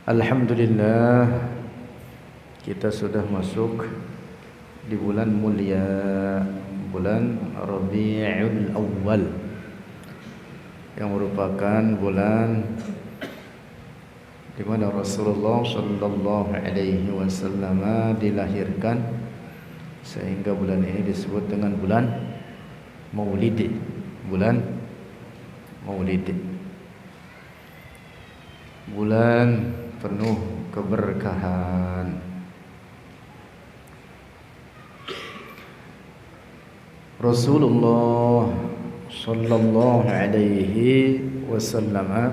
Alhamdulillah, kita sudah masuk di bulan mulia, bulan Rabiul Awal, yang merupakan bulan di mana Rasulullah sallallahu alaihi wasallam dilahirkan, sehingga bulan ini disebut dengan bulan Maulid. Bulan Maulid, bulan penuh keberkahan. Rasulullah sallallahu alaihi wasallam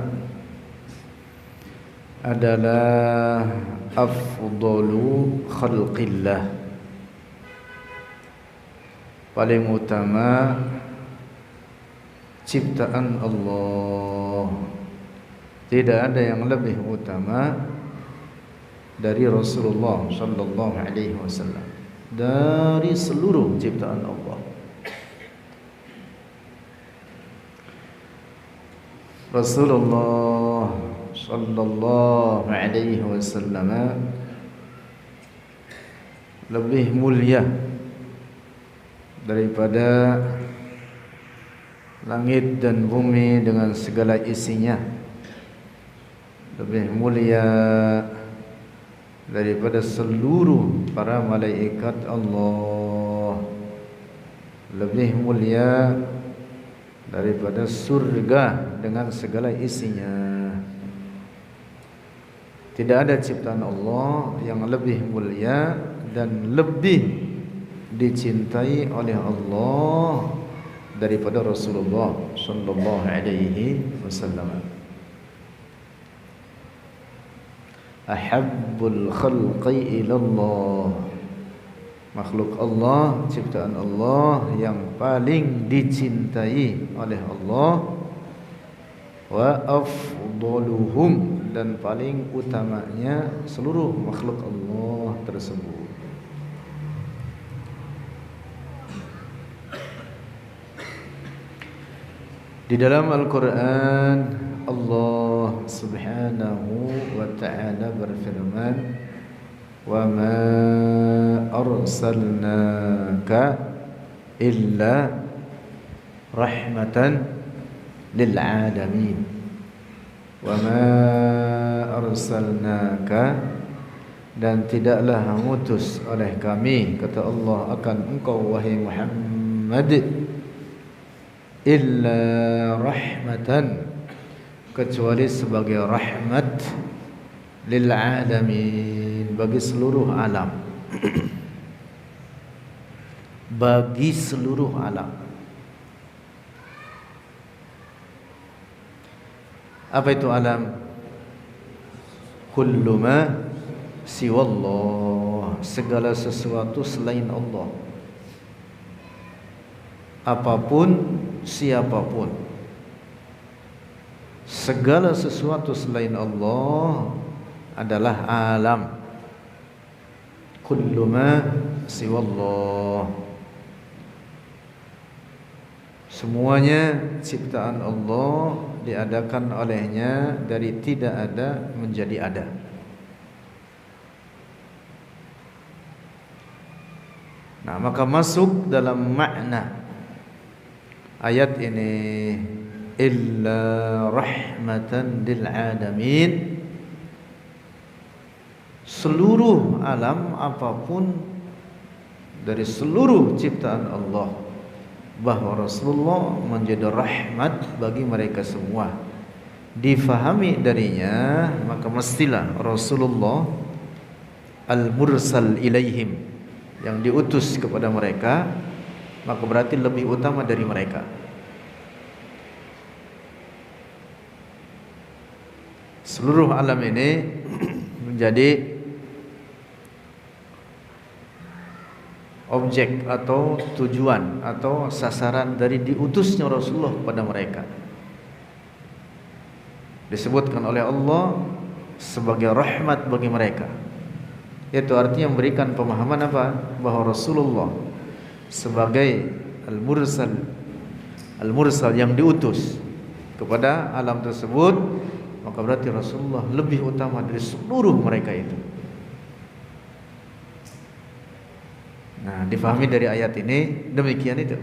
adalah afdalu khalqillah, paling utama ciptaan Allah. Tidak ada yang lebih utama dari Rasulullah sallallahu alaihi wasallam dari seluruh ciptaan Allah. Rasulullah sallallahu alaihi wasallam lebih mulia daripada langit dan bumi dengan segala isinya, lebih mulia daripada seluruh para malaikat Allah, lebih mulia daripada surga dengan segala isinya. Tidak ada ciptaan Allah yang lebih mulia dan lebih dicintai oleh Allah daripada Rasulullah sallallahu alaihi wasallam. Ahabbul khalqi ilallah, makhluk Allah, ciptaan Allah yang paling dicintai oleh Allah. Wa afdaluhum, dan paling utamanya seluruh makhluk Allah tersebut. Di dalam Al-Quran, Allah subhanahu wa ta'ala berfirman, wa ma arsalnaka illa rahmatan lil alamin. Wa ma arsalnaka, dan tidaklah mengutus oleh kami, kata Allah, akan engkau wahai Muhammad, illa rahmatan, kecuali sebagai rahmat, lil alamin, bagi seluruh alam. Bagi seluruh alam. Apa itu alam? Kullu ma siwallah, segala sesuatu selain Allah. Apapun, siapapun, segala sesuatu selain Allah adalah alam. Kullu ma siwallah, semuanya ciptaan Allah, diadakan olehnya dari tidak ada menjadi ada. Nah, maka masuk dalam makna ayat ini, illa rahmatan lil alamin, seluruh alam apapun dari seluruh ciptaan Allah, bahwa Rasulullah menjadi rahmat bagi mereka semua. Difahami darinya, maka mestilah Rasulullah al-mursal ilaihim, yang diutus kepada mereka, maka berarti lebih utama dari mereka. Seluruh alam ini menjadi objek atau tujuan atau sasaran dari diutusnya Rasulullah kepada mereka. Disebutkan oleh Allah sebagai rahmat bagi mereka. Itu artinya memberikan pemahaman apa? Bahwa Rasulullah sebagai al-mursal yang diutus kepada alam tersebut maka berarti Rasulullah lebih utama dari seluruh mereka itu. Nah, difahami dari ayat ini demikian itu.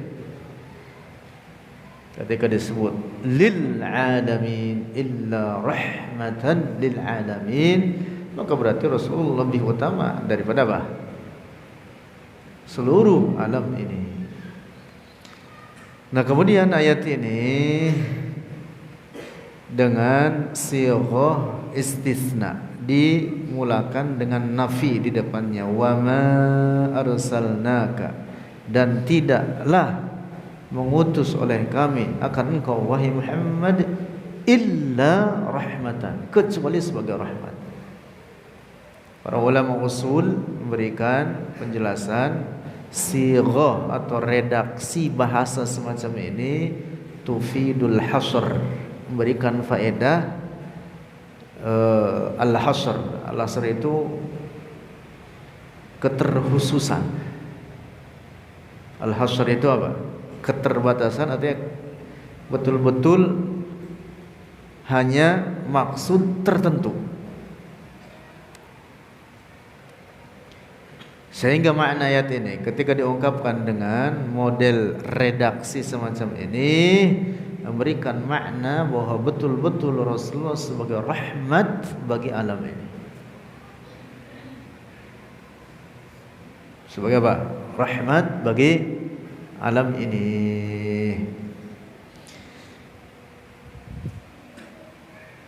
Ketika disebut lil alamin illa rahmatan lil alamin, maka berarti Rasulullah lebih utama daripada apa? Seluruh alam ini. Nah, kemudian ayat ini dengan sighah istisna, dimulakan dengan nafi di depannya, wa ma arsalnaka, dan tidaklah mengutus oleh kami akan engkau wahai Muhammad illa rahmatan, kecuali sebagai rahmat. Para ulama usul memberikan penjelasan sighah atau redaksi bahasa semacam ini tufidul hasr, memberikan faedah al-hasr. Al-hasr itu keterkhususan. Al-hasr itu apa? Keterbatasan, artinya betul-betul hanya maksud tertentu. Sehingga makna ayat ini ketika diungkapkan dengan model redaksi semacam ini memberikan makna bahwa betul-betul Rasulullah sebagai rahmat bagi alam ini. Sebagai apa? Rahmat bagi alam ini.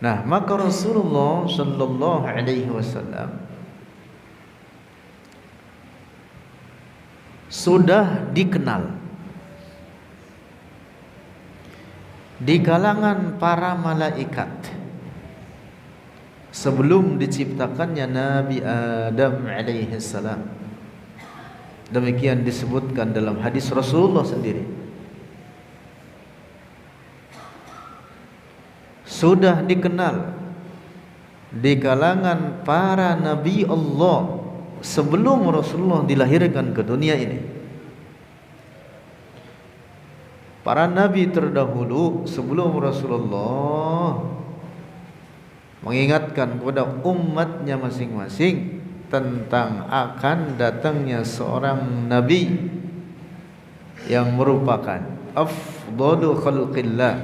Nah, maka Rasulullah sallallahu alaihi wasallam sudah dikenal di kalangan para malaikat sebelum diciptakannya Nabi Adam alaihi salam. Demikian disebutkan dalam hadis Rasulullah sendiri. Sudah dikenal di kalangan para nabi Allah sebelum Rasulullah dilahirkan ke dunia ini. Para nabi terdahulu sebelum Rasulullah mengingatkan kepada umatnya masing-masing tentang akan datangnya seorang nabi yang merupakan afdalu khalqillah,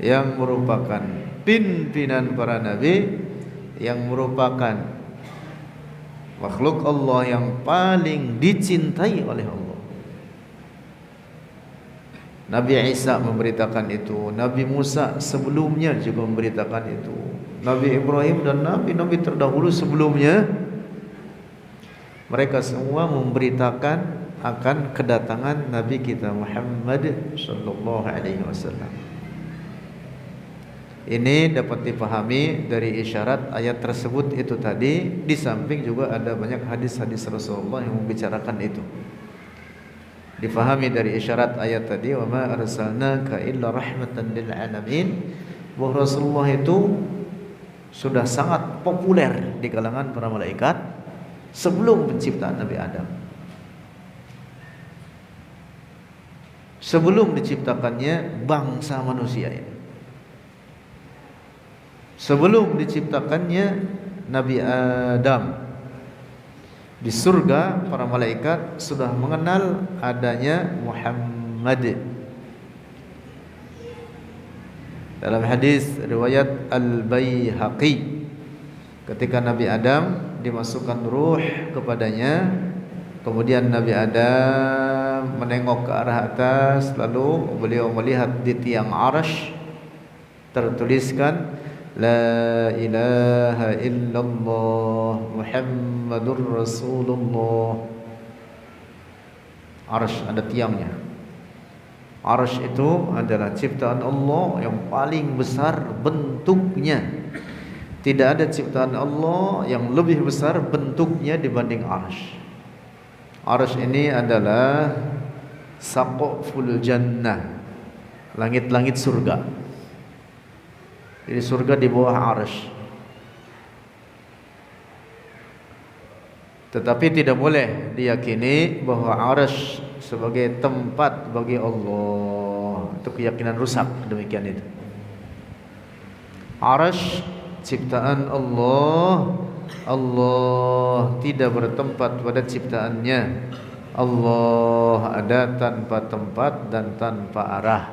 yang merupakan pimpinan para nabi, yang merupakan makhluk Allah yang paling dicintai oleh Allah. Nabi Isa memberitakan itu, Nabi Musa sebelumnya juga memberitakan itu, Nabi Ibrahim dan nabi-nabi terdahulu sebelumnya, mereka semua memberitakan akan kedatangan Nabi kita Muhammad sallallahu alaihi wasallam. Ini dapat dipahami dari isyarat ayat tersebut itu tadi. Di samping juga ada banyak hadis-hadis Rasulullah yang membicarakan itu. Difahami dari isyarat ayat tadi, wa ma arsalnaka illa rahmatan lil alamin, bahwa Rasulullah itu sudah sangat populer di kalangan para malaikat sebelum penciptaan Nabi Adam. Sebelum diciptakannya bangsa manusia ini, sebelum diciptakannya Nabi Adam, di surga para malaikat sudah mengenal adanya Muhammad. Dalam hadis riwayat Al-Baihaqi, ketika Nabi Adam dimasukkan ruh kepadanya, kemudian Nabi Adam menengok ke arah atas, lalu beliau melihat di tiang Arsy tertuliskan La ilaha illallah Muhammadur Rasulullah. Arsy ada tiangnya. Arsy itu adalah ciptaan Allah yang paling besar bentuknya. Tidak ada ciptaan Allah yang lebih besar bentuknya dibanding Arsy. Arsy ini adalah saqaful jannah, langit-langit surga. Jadi surga di bawah Arsy. Tetapi tidak boleh diyakini bahwa Arsy sebagai tempat bagi Allah. Itu keyakinan rusak, demikian itu. Arash ciptaan Allah. Allah tidak bertempat pada ciptaannya. Allah ada tanpa tempat dan tanpa arah.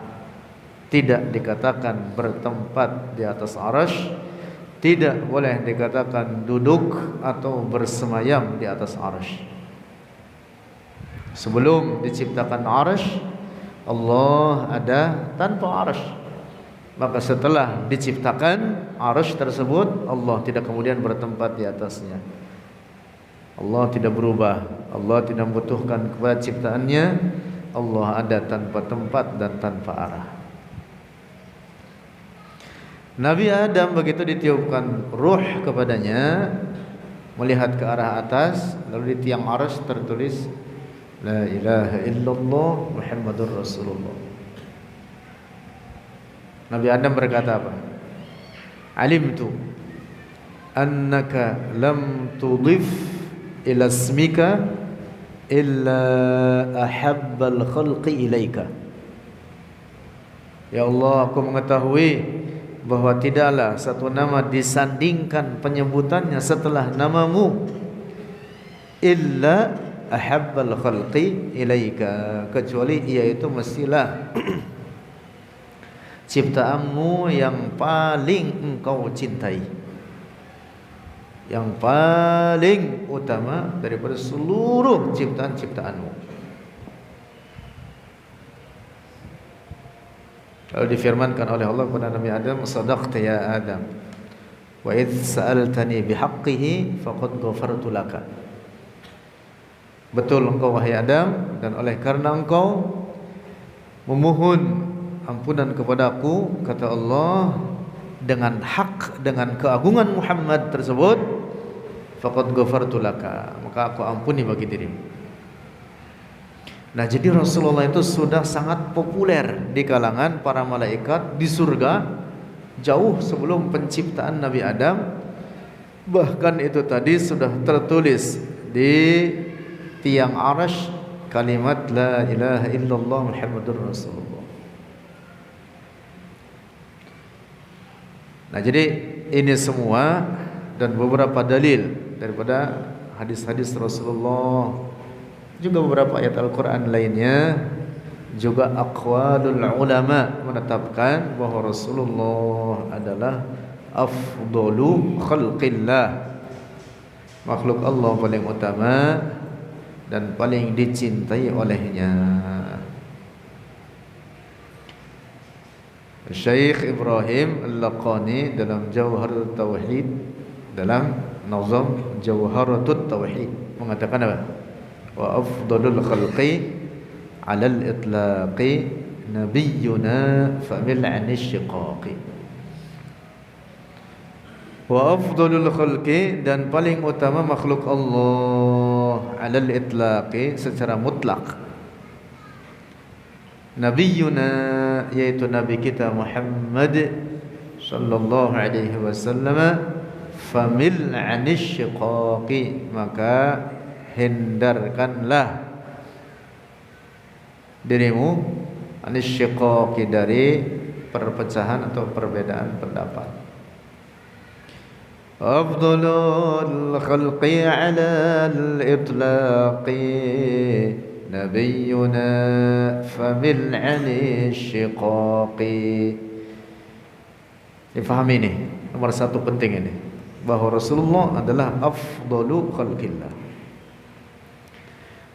Tidak dikatakan bertempat di atas arash, tidak boleh dikatakan duduk atau bersemayam di atas arash. Sebelum diciptakan arash, Allah ada tanpa arash. Maka setelah diciptakan arash tersebut, Allah tidak kemudian bertempat di atasnya. Allah tidak berubah, Allah tidak membutuhkan kepada ciptaannya. Allah ada tanpa tempat dan tanpa arah. Nabi Adam begitu ditiupkan ruh kepadanya, melihat ke arah atas, lalu di tiang arash tertulis La ilaha illallah Muhammadur Rasulullah. Nabi Adam berkata apa? Alimtu annaka lam tudif ila ismika illa ahabbal khalqi ilaika. Ya Allah, aku mengetahui bahwa tidaklah satu nama disandingkan penyebutannya setelah namamu illa ahabbal khalqi ilaika, kecuali ia itu mestilah ciptaanmu yang paling engkau cintai, yang paling utama daripada seluruh ciptaan-ciptaanmu. Lalu difirmankan oleh Allah kepada Nabi Adam, sadaqta ya Adam, wa idh sa'altani bihaqqihi faqad ghafartu laka. Betul engkau wahai Adam, dan oleh karena engkau memohon ampunan kepadaku, kata Allah, dengan hak, dengan keagungan Muhammad tersebut, faqad ghafartu laka, maka aku ampuni bagi dirimu. Nah, jadi Rasulullah itu sudah sangat populer di kalangan para malaikat di surga jauh sebelum penciptaan Nabi Adam. Bahkan itu tadi sudah tertulis di tiang arash kalimat la ilaha illallah Muhammadur Rasulullah. Nah, jadi ini semua dan beberapa dalil daripada hadis-hadis Rasulullah, juga beberapa ayat Al-Quran lainnya, juga aqwalul ulama menetapkan bahwa Rasulullah adalah afdalu khalqillah, makhluk Allah paling utama dan paling dicintai olehnya. Syekh Ibrahim Al-Laqani dalam Jawharut Tauhid, dalam nazam Jawharut Tauhid, mengatakan apa? Wa afdalul khalqi 'alal itlaqi nabiyyuna famil 'anil shiqaqi. Wa afdalul khalqi, dan paling utama makhluk Allah, 'alal itlaqi, secara mutlak. Nabiyyuna, yaitu nabi kita Muhammad sallallahu alaihi wasallam, famil 'anil shiqaqi, maka hindarkanlah dirimu anisyiqaqi, dari perpecahan atau perbedaan pendapat. Afdalul khalqi 'alal itlaqi nabiyyuna famil 'anisyiqaqi. Difahami ini, nomor satu penting ini, bahwa Rasulullah adalah afdalu khalqillah.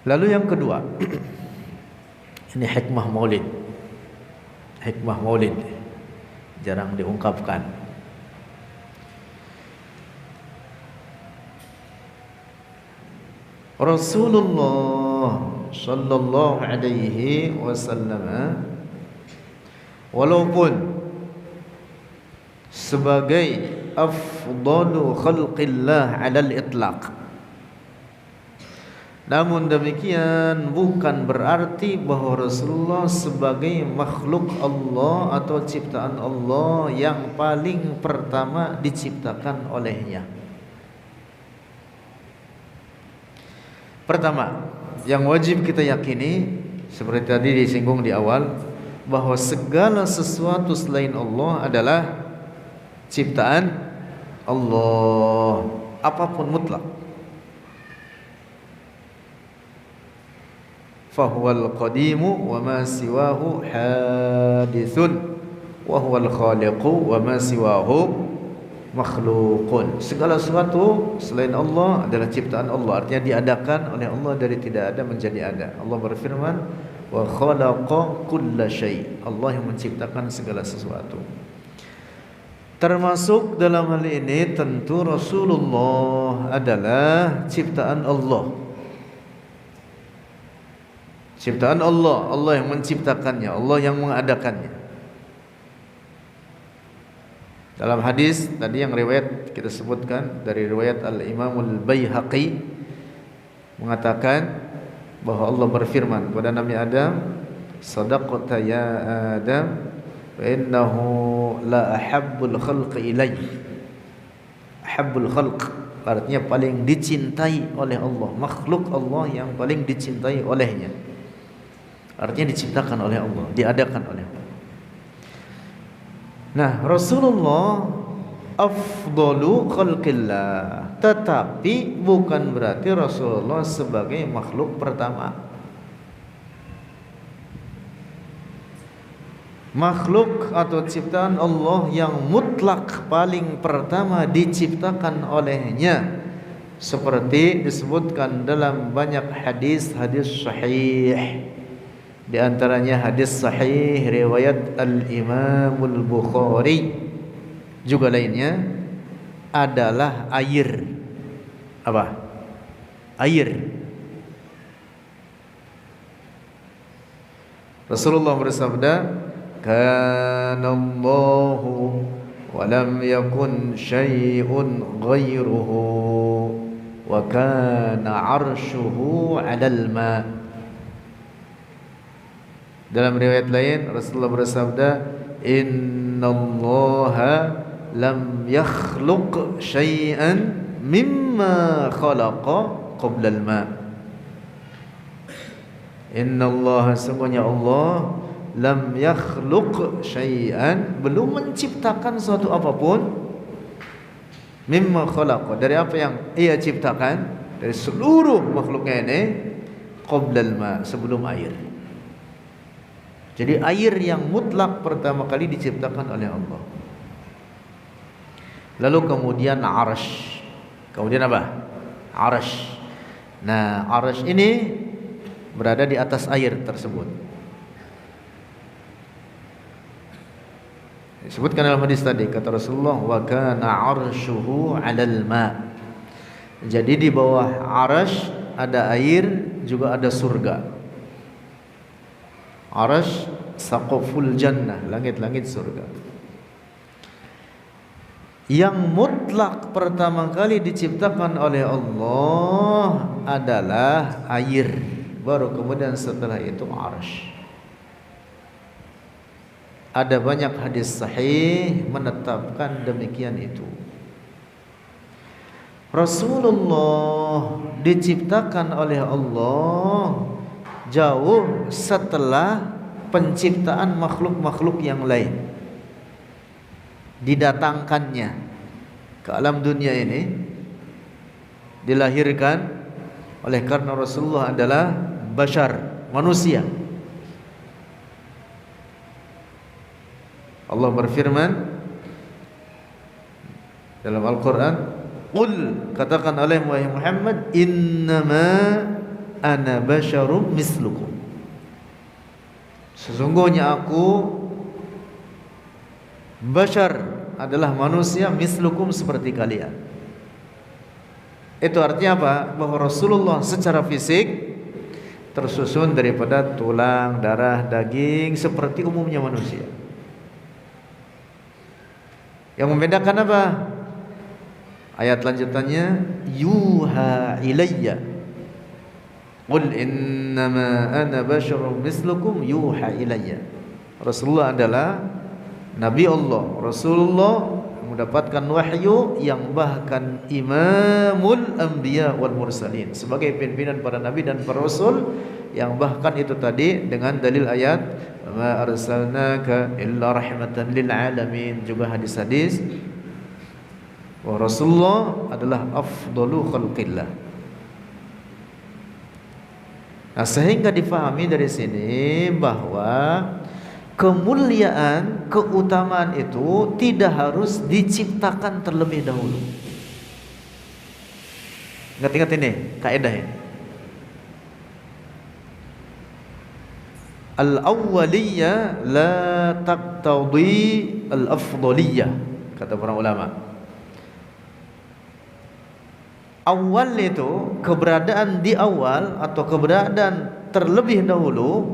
Lalu yang kedua, ini hikmah maulid. Hikmah maulid jarang diungkapkan. Rasulullah sallallahu alaihi wasallam walaupun sebagai afdalu khalqillah alal itlaq, namun demikian bukan berarti bahwa Rasulullah sebagai makhluk Allah atau ciptaan Allah yang paling pertama diciptakan olehnya. Pertama, yang wajib kita yakini, seperti tadi disinggung di awal, bahwa segala sesuatu selain Allah adalah ciptaan Allah, apapun mutlak. Fahuwal qadimu wa ma siwahu hadithun wa huwal khaliqu wa ma siwahu makhluqun. Segala sesuatu selain Allah adalah ciptaan Allah, artinya diadakan oleh Allah dari tidak ada menjadi ada. Allah berfirman, wa khalaqa kulla syai'. Allah yang menciptakan segala sesuatu. Termasuk dalam hal ini tentu Rasulullah adalah ciptaan Allah. Ciptaan Allah, Allah yang menciptakannya, Allah yang mengadakannya. Dalam hadis tadi yang riwayat kita sebutkan dari riwayat Al-Imam Al-Baihaqi mengatakan bahwa Allah berfirman kepada Nabi Adam, "Sadaqta ya Adam, fa innahu la ahabbul khalqi ilai." Ahabbul khalq artinya paling dicintai oleh Allah, makhluk Allah yang paling dicintai olehnya. Artinya diciptakan oleh Allah, diadakan oleh Allah. Nah, Rasulullah afdalu khalqillah, tetapi bukan berarti Rasulullah sebagai makhluk pertama. Makhluk atau ciptaan Allah yang mutlak paling pertama diciptakan olehnya, seperti disebutkan dalam banyak hadis-hadis sahih. Di antaranya hadis sahih riwayat Al-Imam Al-Bukhari, juga lainnya adalah air. Apa? Air. Rasulullah bersabda, "Kana Allahu wa lam yakun syai'un ghairuhu wa kana 'arshuhu 'alal ma'." Dalam riwayat lain Rasulullah bersabda, "Innallaha lam yakhluq syai'an mimma khalaqa qabla al-ma." Innallaha, sungguhnya Allah, lam yakhluq syai'an, belum menciptakan suatu apapun, mimma khalaqa, dari apa yang Ia ciptakan, dari seluruh makhluknya ini, qabla al-ma, sebelum air. Jadi air yang mutlak pertama kali diciptakan oleh Allah. Lalu kemudian arsh. Kemudian apa? Arsh. Nah, arsh ini berada di atas air tersebut. Disebutkan dalam hadis tadi, kata Rasulullah, wa kana arshuhu 'alal ma. Jadi di bawah arsh ada air, juga ada surga. Arsh saqaful jannah, langit-langit surga. Yang mutlak pertama kali diciptakan oleh Allah adalah air, baru kemudian setelah itu arsh. Ada banyak hadis sahih menetapkan demikian itu. Rasulullah diciptakan oleh Allah jauh setelah penciptaan makhluk-makhluk yang lain. Didatangkannya ke alam dunia ini, dilahirkan oleh karena Rasulullah adalah bashar, manusia. Allah berfirman dalam Al-Quran, "Qul", katakan oleh Muhammad, "Innama ana basyarum mislukum." Sesungguhnya aku bashar, adalah manusia, mislukum, seperti kalian. Itu artinya apa? Bahwa Rasulullah secara fisik tersusun daripada tulang, darah, daging, seperti umumnya manusia. Yang membedakan apa? Ayat lanjutannya, yuha ilayya, qul innama ana basyarum mislukum yuha ilayya. Rasulullah adalah Nabi Allah, Rasulullah mendapatkan wahyu yang bahkan imamul anbiya wal mursalin, sebagai pimpinan para nabi dan para rasul, yang bahkan itu tadi dengan dalil ayat ma arsalnaka illa rahmatan lil alamin, juga hadis-hadis bahwa Rasulullah adalah afdalu khalqillah. Nah, sehingga difahami dari sini bahwa kemuliaan, keutamaan itu tidak harus diciptakan terlebih dahulu. Ingat-ingat ini kaidah ini. Al-awwaliyah la taqtadi al-afdaliyah, kata para ulama. Awal itu keberadaan di awal atau keberadaan terlebih dahulu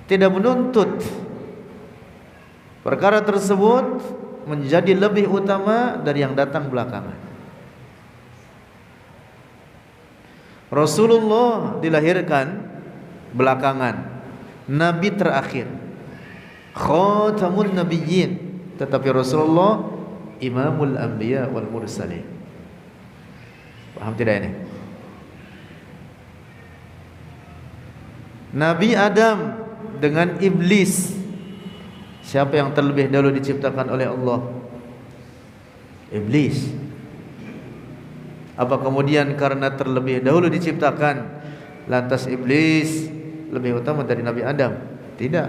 tidak menuntut perkara tersebut menjadi lebih utama dari yang datang belakangan. Rasulullah dilahirkan belakangan, Nabi terakhir, khatamun nabiyyin, tetapi Rasulullah imamul anbiya wal mursalin. Paham tidak ini? Nabi Adam dengan iblis, siapa yang terlebih dahulu diciptakan oleh Allah? Iblis. Apa kemudian karena terlebih dahulu diciptakan lantas iblis lebih utama dari Nabi Adam? Tidak.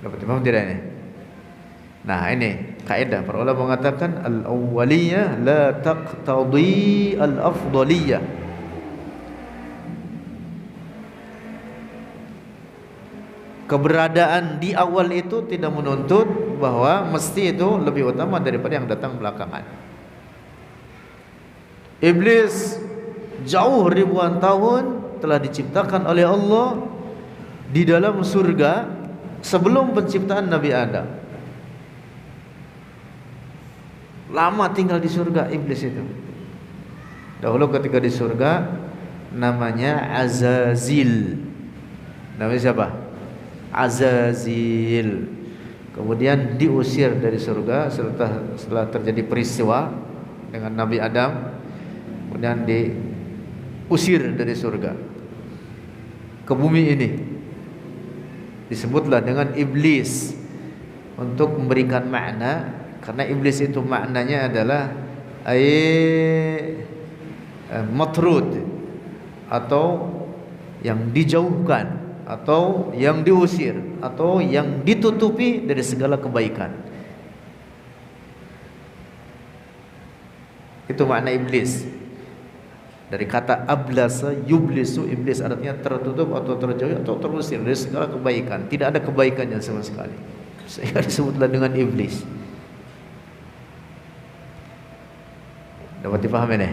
Dapat paham tidak ini? Nah, ini kaidah para ulama mengatakan al-awwaliyah la taqtadi al-afdaliyah. Keberadaan di awal itu tidak menuntut bahwa mesti itu lebih utama daripada yang datang belakangan. Iblis jauh ribuan tahun telah diciptakan oleh Allah di dalam surga sebelum penciptaan Nabi Adam. Lama tinggal di surga iblis itu. Dahulu ketika di surga namanya Azazil. Namanya siapa? Azazil. Kemudian diusir dari surga setelah terjadi peristiwa dengan Nabi Adam. Kemudian diusir dari surga ke bumi ini. Disebutlah dengan iblis untuk memberikan makna, karena iblis itu maknanya adalah matrud, atau yang dijauhkan, atau yang diusir, atau yang ditutupi dari segala kebaikan. Itu makna iblis. Dari kata ablasa yublisu, iblis artinya tertutup atau terjauh atau terusir dari segala kebaikan. Tidak ada kebaikannya sama sekali, sehingga disebutlah dengan iblis. Dapat dipahami nih?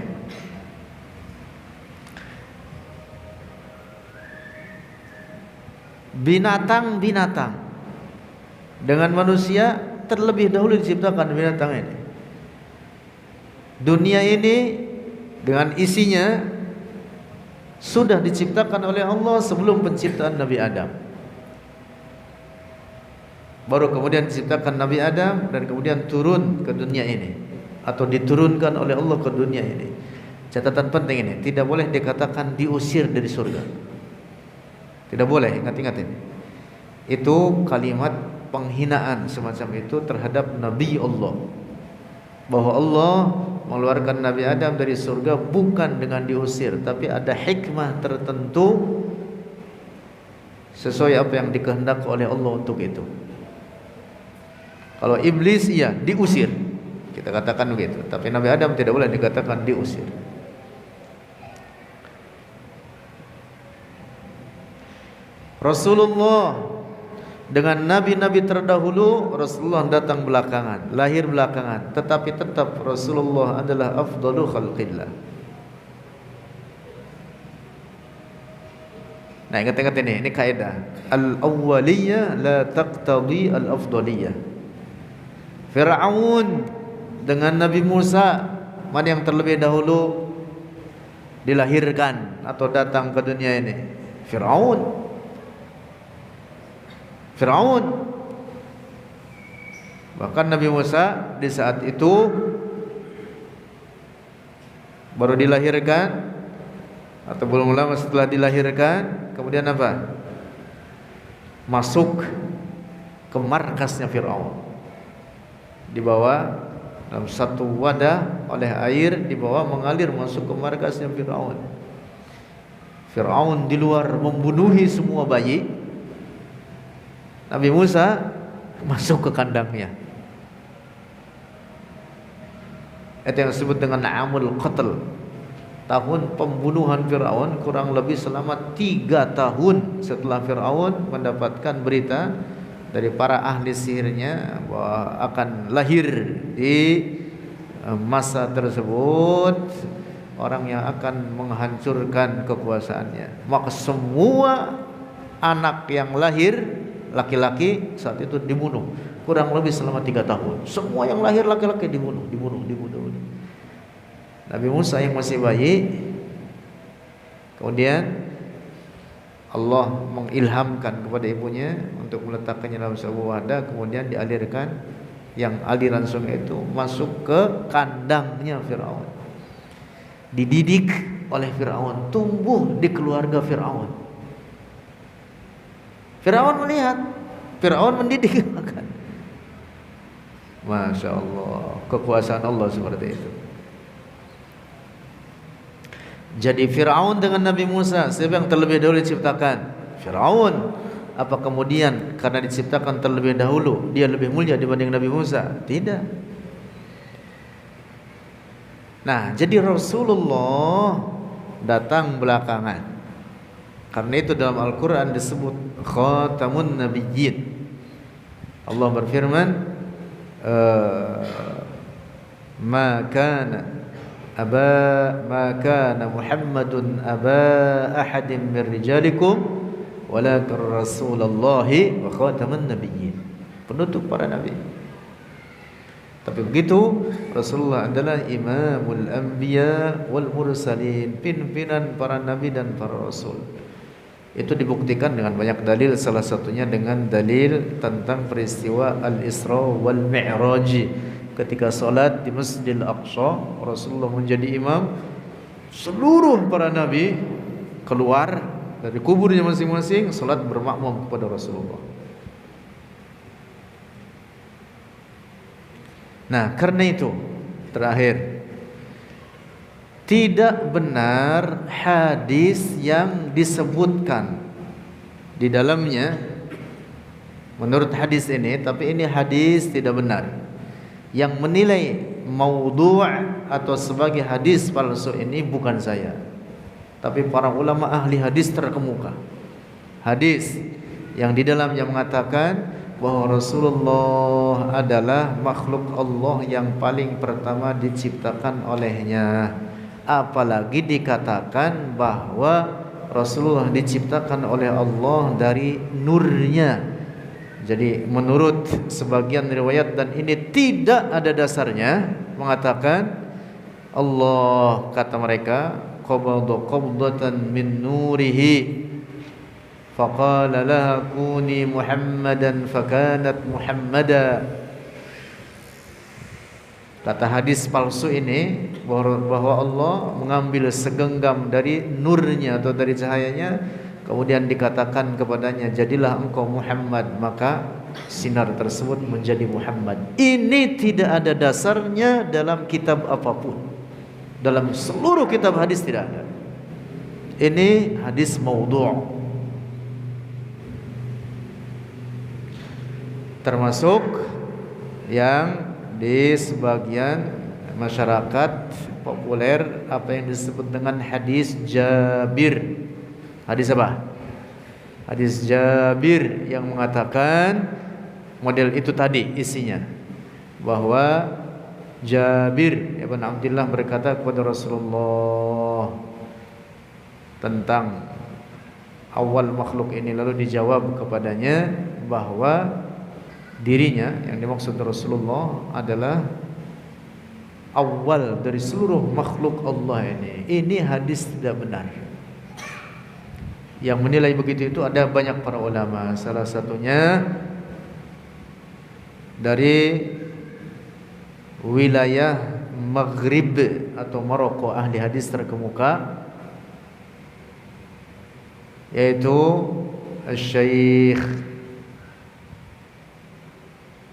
Binatang-binatang dengan manusia terlebih dahulu diciptakan binatang ini. Dunia ini dengan isinya sudah diciptakan oleh Allah sebelum penciptaan Nabi Adam. Baru kemudian diciptakan Nabi Adam dan kemudian turun ke dunia ini, atau diturunkan oleh Allah ke dunia ini. Catatan penting ini, tidak boleh dikatakan diusir dari surga. Tidak boleh, ingat-ingat ini. Itu kalimat penghinaan semacam itu terhadap Nabi Allah. Bahwa Allah mengeluarkan Nabi Adam dari surga bukan dengan diusir, tapi ada hikmah tertentu sesuai apa yang dikehendaki oleh Allah untuk itu. Kalau iblis iya diusir, kita katakan begitu, tapi Nabi Adam tidak boleh dikatakan diusir. Rasulullah dengan nabi-nabi terdahulu, Rasulullah datang belakangan, lahir belakangan, tetapi tetap Rasulullah adalah afdalu khalqillah. Nah, ingat-ingat ini kaidah. Al-awwaliyah la taqtadi al-afdaliyah. Fir'aun dengan Nabi Musa, mana yang terlebih dahulu dilahirkan atau datang ke dunia ini? Fir'aun. Bahkan Nabi Musa di saat itu baru dilahirkan atau belum lama setelah dilahirkan, kemudian apa? Masuk ke markasnya Fir'aun. dibawa dalam satu wadah oleh air, dibawa mengalir masuk ke markasnya Fir'aun. Fir'aun di luar membunuhi semua bayi, Nabi Musa masuk ke kandangnya. Itu yang disebut dengan amul qatl, tahun pembunuhan Fir'aun. Kurang lebih selama 3 tahun setelah Fir'aun mendapatkan berita dari para ahli sihirnya bahwa akan lahir di masa tersebut orang yang akan menghancurkan kekuasaannya, maka semua anak yang lahir laki-laki saat itu dibunuh. Kurang lebih selama 3 tahun semua yang lahir laki-laki dibunuh. Nabi Musa yang masih bayi, kemudian Allah mengilhamkan kepada ibunya untuk meletakkannya dalam sebuah wadah, kemudian dialirkan yang aliran sungai itu masuk ke kandangnya Fir'aun, dididik oleh Fir'aun, tumbuh di keluarga Fir'aun. Fir'aun melihat, Fir'aun mendidik. Masya Allah, kekuasaan Allah seperti itu. Jadi Fir'aun dengan Nabi Musa, siapa yang terlebih dahulu diciptakan? Fir'aun. Apa kemudian karena diciptakan terlebih dahulu dia lebih mulia dibanding Nabi Musa? Tidak. Nah, jadi Rasulullah datang belakangan. Karena itu dalam Al-Quran disebut Khatamun Nabiyyin. Allah berfirman, ma kana Muhammadun aba ahadin min rijalikum walakin Rasulullahi wa khataman nabiyyin, penutup para nabi. Tapi begitu, Rasulullah adalah imamul anbiya wal mursalin, pimpinan para nabi dan para rasul. Itu dibuktikan dengan banyak dalil, salah satunya dengan dalil tentang peristiwa Al-Isra wal Mi'raj. Ketika salat di Masjidil Aqsa, Rasulullah menjadi imam, seluruh para nabi keluar dari kuburnya masing-masing, salat bermakmum kepada Rasulullah. Nah, karena itu terakhir, tidak benar hadis yang disebutkan di dalamnya menurut hadis ini, tapi ini hadis tidak benar. Yang menilai maudhu' atau sebagai hadis palsu ini bukan saya, tapi para ulama ahli hadis terkemuka. Hadis yang di dalamnya mengatakan bahwa Rasulullah adalah makhluk Allah yang paling pertama diciptakan olehnya. Apalagi dikatakan bahwa Rasulullah diciptakan oleh Allah dari nurnya. Jadi menurut sebagian riwayat, dan ini tidak ada dasarnya, mengatakan Allah, kata mereka, qabada qabdatan min nurihi faqala laha kuni Muhammadan fakanat Muhammada. Kata hadis palsu ini bahwa Allah mengambil segenggam dari nurnya atau dari cahayanya, kemudian dikatakan kepadanya, jadilah engkau Muhammad, maka sinar tersebut menjadi Muhammad. Ini tidak ada dasarnya dalam kitab apapun. Dalam seluruh kitab hadis tidak ada. Ini hadis maudhu'. Termasuk yang di sebagian masyarakat populer apa yang disebut dengan hadis Jabir. Hadis apa? Hadis Jabir yang mengatakan model itu tadi isinya, bahwa Jabir ibn Abdullah berkata kepada Rasulullah tentang awal makhluk ini, lalu dijawab kepadanya bahwa dirinya yang dimaksud Rasulullah adalah awal dari seluruh makhluk Allah ini. Ini hadis tidak benar. Yang menilai begitu itu ada banyak para ulama. Salah satunya dari wilayah Maghrib atau Maroko, ahli hadis terkemuka, yaitu Syekh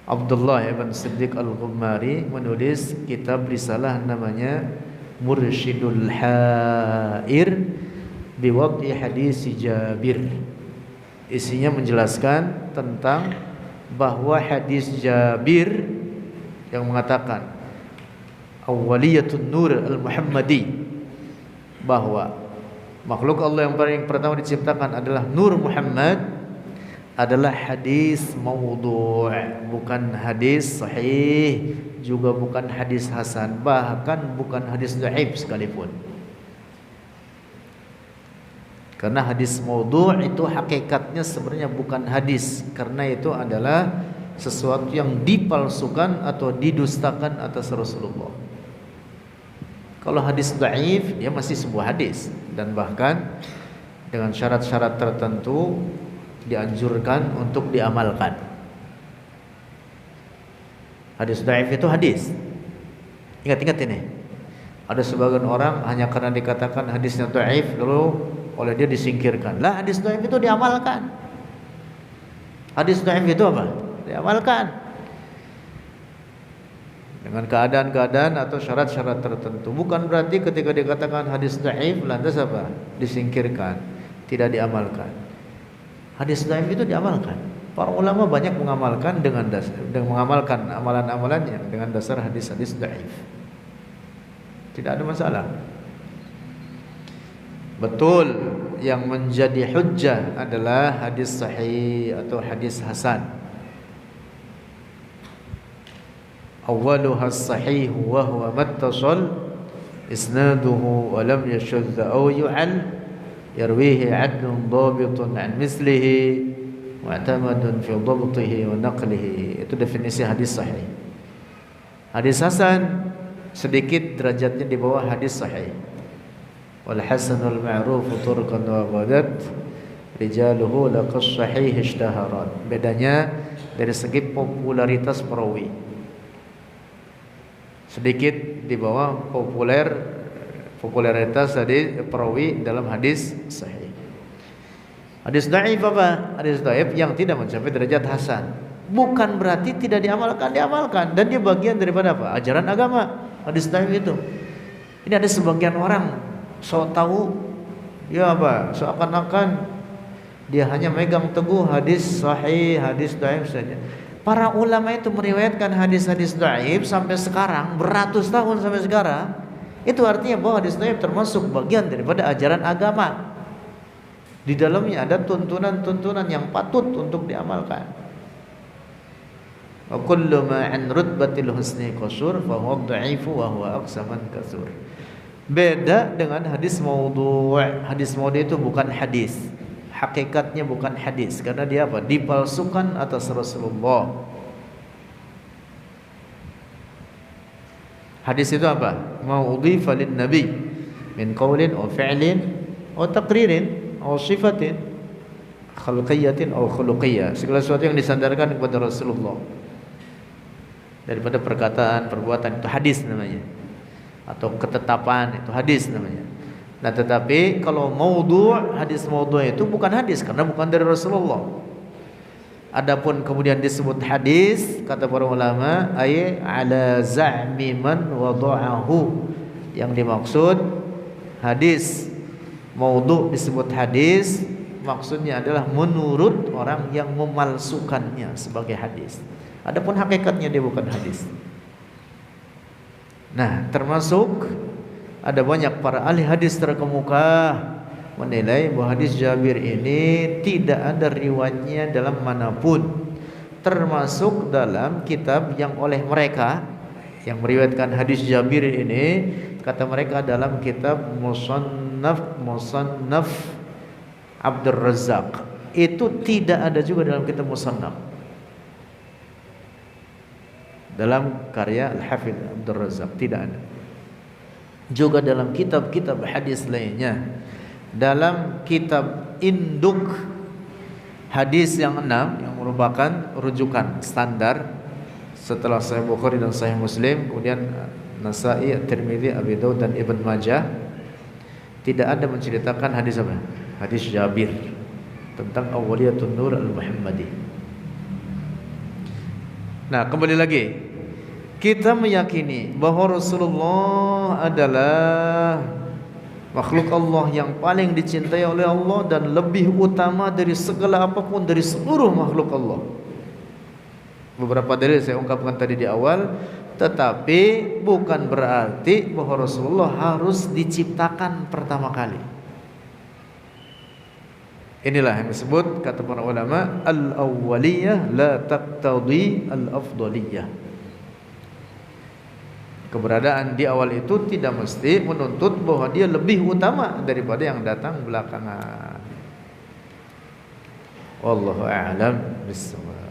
Abdullah ibn Siddiq Al-Ghummari menulis kitab risalah namanya Mursyidul Hair biwad'i hadis Jabir. Isinya menjelaskan tentang bahwa hadis Jabir yang mengatakan awwaliyatun nur al-Muhammadi, bahwa makhluk Allah yang paling pertama diciptakan adalah Nur Muhammad, adalah hadis maudhu', bukan hadis sahih, juga bukan hadis hasan, bahkan bukan hadis dhaif sekalipun. Karena hadis maudhu' itu hakikatnya sebenarnya bukan hadis, karena itu adalah sesuatu yang dipalsukan atau didustakan atas Rasulullah. Kalau hadis dhaif dia masih sebuah hadis, dan bahkan dengan syarat-syarat tertentu dianjurkan untuk diamalkan. Hadis dhaif itu hadis. Ingat-ingat ini. Ada sebagian orang hanya karena dikatakan hadisnya dhaif lalu oleh dia disingkirkan. Lah, hadis dhaif itu diamalkan. Hadis dhaif itu apa? Diamalkan. Dengan keadaan-keadaan atau syarat-syarat tertentu. Bukan berarti ketika dikatakan hadis dhaif lantas apa? Disingkirkan, tidak diamalkan. Hadis dhaif itu diamalkan. Para ulama banyak mengamalkan dengan mengamalkan amalan-amalannya dengan dasar hadis-hadis dhaif. Tidak ada masalah. Betul, yang menjadi hujjah adalah hadis sahih atau hadis hasan. Awwaluha as-sahih wa huwa mattasal isnaduhu wa lam yashudh aw yu'al yarwihi 'adlun dhabitun 'an mislihi mu'tamadun fi dhabtihi wa naqlihi. Itu definisi hadis sahih. Hadis hasan sedikit derajatnya di bawah hadis sahih. Wal hasanul ma'ruf turqan wa badat rijaluhu laqas sahih ishtaharat. Bedanya dari segi popularitas perawi, sedikit di bawah popularitas hadis perawi dalam hadis sahih. Hadis dhaif apa? Hadis dhaif yang tidak mencapai derajat hasan. Bukan berarti tidak diamalkan, diamalkan, dan dia bagian daripada apa? Ajaran agama. Hadis dhaif itu. Ini ada sebagian orang sok tahu dia apa? Seakan-akan dia hanya megang teguh hadis sahih, hadis dhaif saja. Para ulama itu meriwayatkan hadis-hadis dhaif sampai sekarang, beratus tahun sampai sekarang. Itu artinya bahwa hadis dhaif termasuk bagian daripada ajaran agama. Di dalamnya ada tuntunan-tuntunan yang patut untuk diamalkan. Wa kullu ma 'an rutbatil husni qasur fa huwa dha'ifu wa huwa aqsaman kasur. Beda dengan hadis maudhu'. Hadis maudhu' itu bukan hadis. Hakikatnya bukan hadis, karena dia apa? Dipalsukan atas Rasulullah. Hadis itu apa? Ma'udhifa lin nabi min qaulin aw fi'lin aw taqririn aw sifatin khalqiyatin aw khuluqiyyah. Segala sesuatu yang disandarkan kepada Rasulullah daripada perkataan, perbuatan, itu hadis namanya. Atau ketetapan, itu hadis namanya. Nah, tetapi kalau maudhu', hadis maudhu' itu bukan hadis karena bukan dari Rasulullah. Adapun kemudian disebut hadis, kata para ulama, ay ala za'mi man wada'ahu. Yang dimaksud hadis maudhu' disebut hadis, maksudnya adalah menurut orang yang memalsukannya sebagai hadis. Adapun hakikatnya dia bukan hadis. Nah, termasuk ada banyak para ahli hadis terkemuka menilai bahwa hadis Jabir ini tidak ada riwayatnya dalam manapun, termasuk dalam kitab yang oleh mereka yang meriwayatkan hadis Jabir ini, kata mereka dalam kitab Musannaf Abdul Razzaq. Itu tidak ada juga dalam kitab Musannaf, dalam karya Al-Hafidz Abdul Razzaq tidak ada. Juga dalam kitab-kitab hadis lainnya, dalam kitab induk hadis yang 6 yang merupakan rujukan standar setelah Sahih Bukhari dan Sahih Muslim, kemudian Nasa'i, At-Tirmidzi, Abi Daud dan Ibn Majah, tidak ada menceritakan hadis apa? Hadis Jabir tentang awwaliyatun nur al-Muhammadi. Nah, kembali lagi, kita meyakini bahwa Rasulullah adalah makhluk Allah yang paling dicintai oleh Allah dan lebih utama dari segala apapun dari seluruh makhluk Allah. Beberapa dalil saya ungkapkan tadi di awal, tetapi bukan berarti bahwa Rasulullah harus diciptakan pertama kali. Inilah yang disebut kata para ulama al-awwaliyah la taqtadi al-afdaliyah. Keberadaan di awal itu tidak mesti menuntut bahwa dia lebih utama daripada yang datang belakangan. Wallahu a'lam bishawab.